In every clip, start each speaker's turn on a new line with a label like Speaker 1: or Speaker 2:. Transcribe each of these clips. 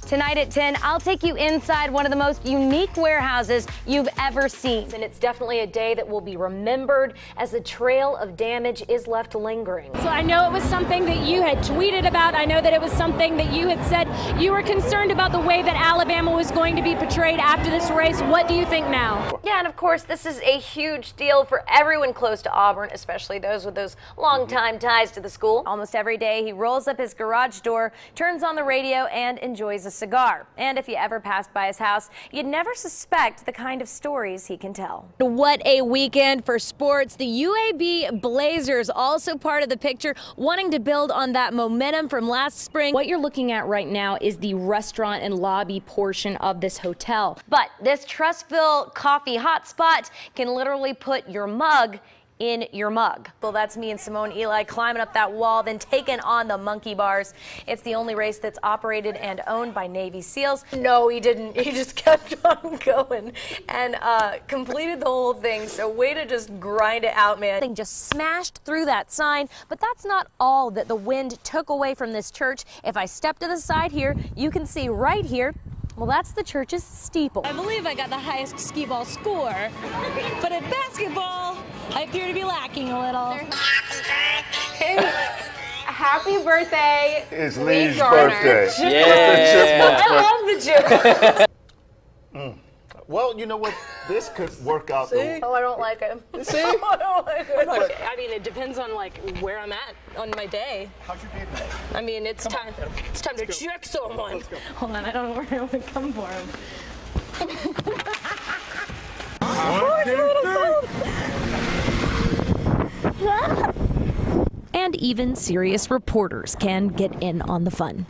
Speaker 1: Tonight at 10, I'll take you inside one of the most unique warehouses you've ever seen. And it's definitely a day that will be remembered as the trail of damage is left lingering.
Speaker 2: So I know it was something that you had tweeted about. I know that it was something that you had said you were concerned about the way that Alabama was going to be portrayed after this race. What do you think now?
Speaker 1: Yeah, and of course, this is a huge deal for everyone close to Auburn, especially those with those long-time ties to the school. Almost every day, he rolls up his garage door, turns on the radio, and enjoys a cigar. And if you ever passed by his house, you'd never suspect the kind of stories he can tell.
Speaker 2: What a weekend for sports. The UAB Blazers also part of the picture, wanting to build on that momentum from last spring.
Speaker 1: What you're looking at right now is the restaurant and lobby portion of this hotel. But this Trustville coffee hotspot can literally put your mug in your mug. Well, that's me and Simone Eli climbing up that wall, then taking on the monkey bars. It's the only race that's operated and owned by Navy SEALs. No, he didn't. He just kept on going and completed the whole thing. So way to just grind it out, man. Thing just smashed through that sign, but that's not all that the wind took away from this church. If I step to the side here, you can see right here, well, that's the church's steeple.
Speaker 2: I believe I got the highest skee ball score, but at basketball, I appear to be lacking a little.
Speaker 3: Happy birthday.
Speaker 4: It's
Speaker 3: Leigh
Speaker 4: Leigh's
Speaker 3: Garner.
Speaker 4: birthday.
Speaker 1: Yeah.
Speaker 3: I love the joke.
Speaker 4: Well, you know what? This could work out.
Speaker 1: Oh, I don't like it.
Speaker 4: See?
Speaker 1: I don't like it.
Speaker 2: I mean, it depends on like where I'm at on my day.
Speaker 4: How's your day today?
Speaker 2: I mean, it's time to check someone. Hold on, I don't know where I would come for him.
Speaker 1: And even serious reporters can get in on the fun.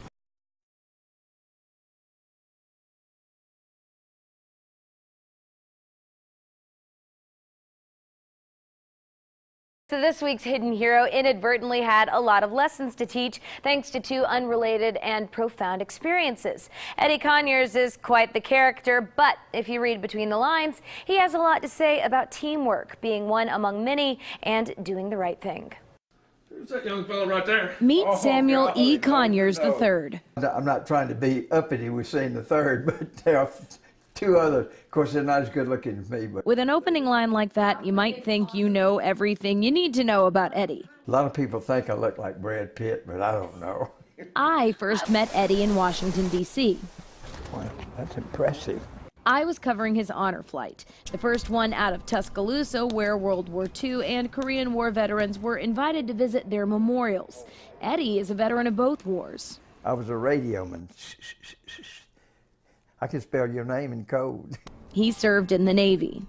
Speaker 1: So this week's Hidden Hero inadvertently had a lot of lessons to teach thanks to two unrelated and profound experiences. Eddie Conyers is quite the character, but if you read between the lines, he has a lot to say about teamwork, being one among many, and doing the right thing.
Speaker 5: Who's that young fellow right there?
Speaker 1: Meet Samuel E. Conyers III.
Speaker 6: I'm not trying to be uppity with saying the third, but there are two others. Of course, they're not as good looking as me. But
Speaker 1: With an opening line like that, you might think you know everything you need to know about Eddie.
Speaker 6: a lot of people think I look like Brad Pitt, but I don't know.
Speaker 1: I first met Eddie in Washington, D.C.
Speaker 6: Well, that's impressive.
Speaker 1: I was covering his honor flight, the first one out of Tuscaloosa, where World War II and Korean War veterans were invited to visit their memorials. Eddie is a veteran of both wars.
Speaker 6: I was a radioman. I can spell your name in code.
Speaker 1: He served in the Navy.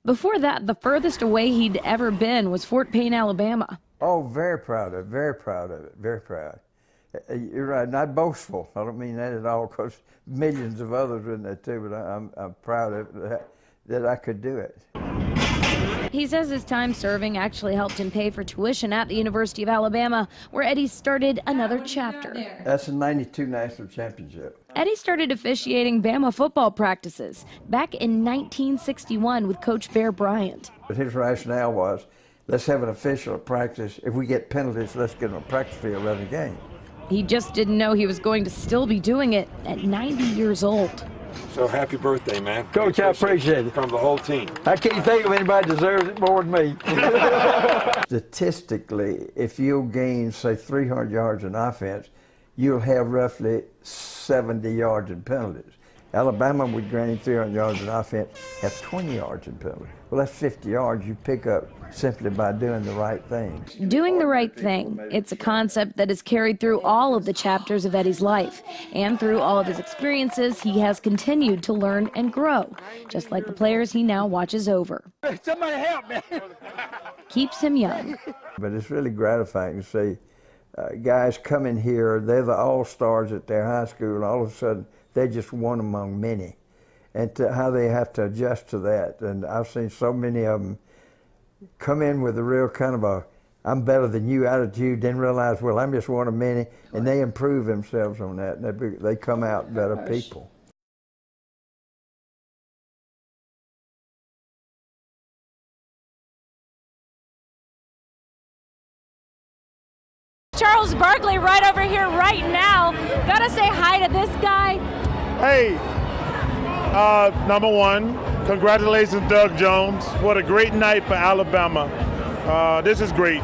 Speaker 1: Before that, the furthest away he'd ever been was Fort Payne, Alabama.
Speaker 6: Oh, very proud of it, very proud of it, very proud. You're right, not boastful. I don't mean that at all, because millions of others are in there too, but I'm proud of it, that I could do it.
Speaker 1: He says his time serving actually helped him pay for tuition at the University of Alabama, where Eddie started another chapter.
Speaker 6: That's the '92 National Championship.
Speaker 1: Eddie started officiating Bama football practices back in 1961 with Coach Bear Bryant.
Speaker 6: But his rationale was, let's have an official at practice. If we get penalties, let's get on a practice field rather than a game.
Speaker 1: He just didn't know he was going to still be doing it at 90 years old.
Speaker 5: So happy birthday, man.
Speaker 6: Coach, I appreciate it.
Speaker 5: From the whole team.
Speaker 6: I can't think of anybody deserves it more than me. Statistically, if you'll gain, say, 300 yards in offense, you'll have roughly 70 yards in penalties. Alabama would gain 300 yards in offense, have 20 yards in penalties. Well, that's 50 yards you pick up simply by doing the right thing.
Speaker 1: Doing the right thing. It's a concept that is carried through all of the chapters of Eddie's life. And through all of his experiences, he has continued to learn and grow, just like the players he now watches over.
Speaker 6: Somebody help me!
Speaker 1: Keeps him young.
Speaker 6: But it's really gratifying to see guys come in here, they're the all-stars at their high school, and all of a sudden, they're just one among many. And how they have to adjust to that. And I've seen so many of them come in with a real kind of a I'm better than you attitude, then realize, well, I'm just one of many, and they improve themselves on that, and they come out better people.
Speaker 2: Charles Barkley right over here right now. Gotta say hi to this guy.
Speaker 7: Hey, number one, congratulations, Doug Jones. What a great night for Alabama. This is great.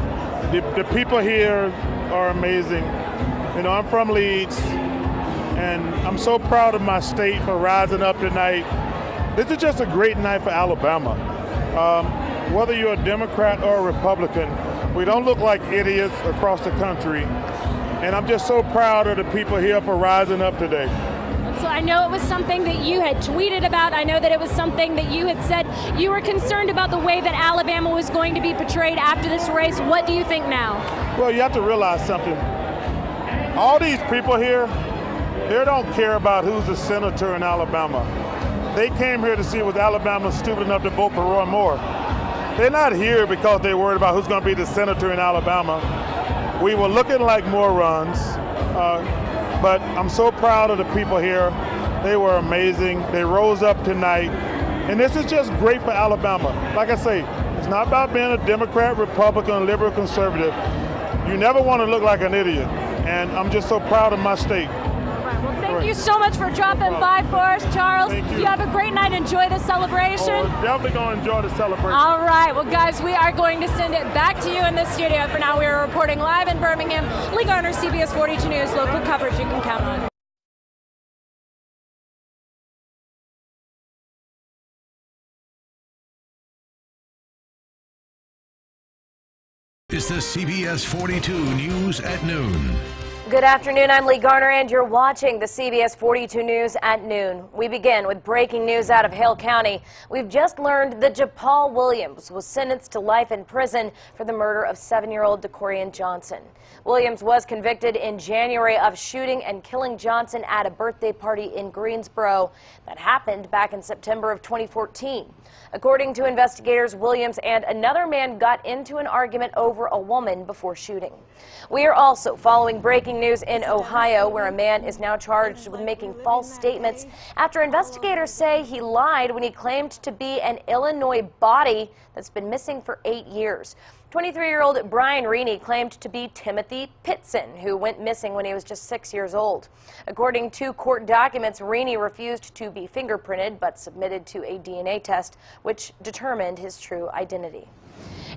Speaker 7: The people here are amazing. You know, I'm from Leeds, and I'm so proud of my state for rising up tonight. This is just a great night for Alabama. Whether you're a Democrat or a Republican, we don't look like idiots across the country. And I'm just so proud of the people here for rising up today.
Speaker 2: So I know it was something that you had tweeted about. I know that it was something that you had said. You were concerned about the way that Alabama was going to be portrayed after this race. What do you think now?
Speaker 7: Well, you have to realize something. All these people here, they don't care about who's a senator in Alabama. They came here to see was Alabama stupid enough to vote for Roy Moore. They're not here because they're worried about who's going to be the senator in Alabama. We were looking like morons, but I'm so proud of the people here. They were amazing. They rose up tonight. And this is just great for Alabama. Like I say, it's not about being a Democrat, Republican, liberal, conservative. You never want to look like an idiot. And I'm just so proud of my state.
Speaker 2: Thank you so much for dropping by for us, Charles.
Speaker 7: Thank you.
Speaker 2: You have a great night. Enjoy the celebration.
Speaker 7: Oh, definitely going to enjoy the celebration.
Speaker 2: All right. Well, guys, we are going to send it back to you in the studio. For now, we are reporting live in Birmingham. Leigh Garner, CBS 42 News, local coverage you can count on.
Speaker 8: Is the CBS 42 News at noon.
Speaker 1: Good afternoon, I'm Leigh Garner, and you're watching the CBS 42 News at noon. We begin with breaking news out of Hale County. We've just learned that JaPaul Williams was sentenced to life in prison for the murder of 7-year-old DeCorian Johnson. Williams was convicted in January of shooting and killing Johnson at a birthday party in Greensboro that happened back in September of 2014. According to investigators, Williams and another man got into an argument over a woman before shooting. We are also following breaking news in Ohio, where a man is now charged with making false statements after investigators say he lied when he claimed to be an Illinois body that's been missing for 8 years. 23-year-old Brian Reaney claimed to be Timothy Pitson, who went missing when he was just 6 years old. According to court documents, Reaney refused to be fingerprinted but submitted to a DNA test, which determined his true identity.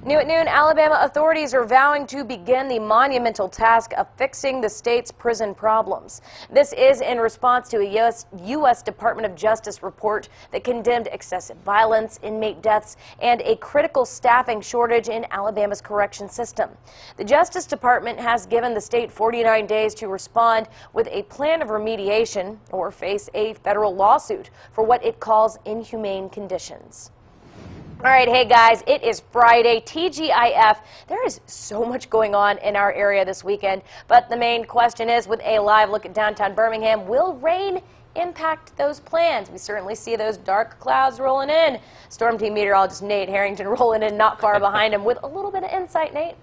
Speaker 1: New at noon, Alabama authorities are vowing to begin the monumental task of fixing the state's prison problems. This is in response to a U.S. Department of Justice report that condemned excessive violence, inmate deaths, and a critical staffing shortage in Alabama's correction system. The Justice Department has given the state 49 days to respond with a plan of remediation or face a federal lawsuit for what it calls inhumane conditions. All right, hey guys, it is Friday, TGIF. There is so much going on in our area this weekend, but the main question is, with a live look at downtown Birmingham, will rain impact those plans? We certainly see those dark clouds rolling in. Storm team meteorologist Nate Harrington rolling in not far behind him with a little bit of insight. Nate?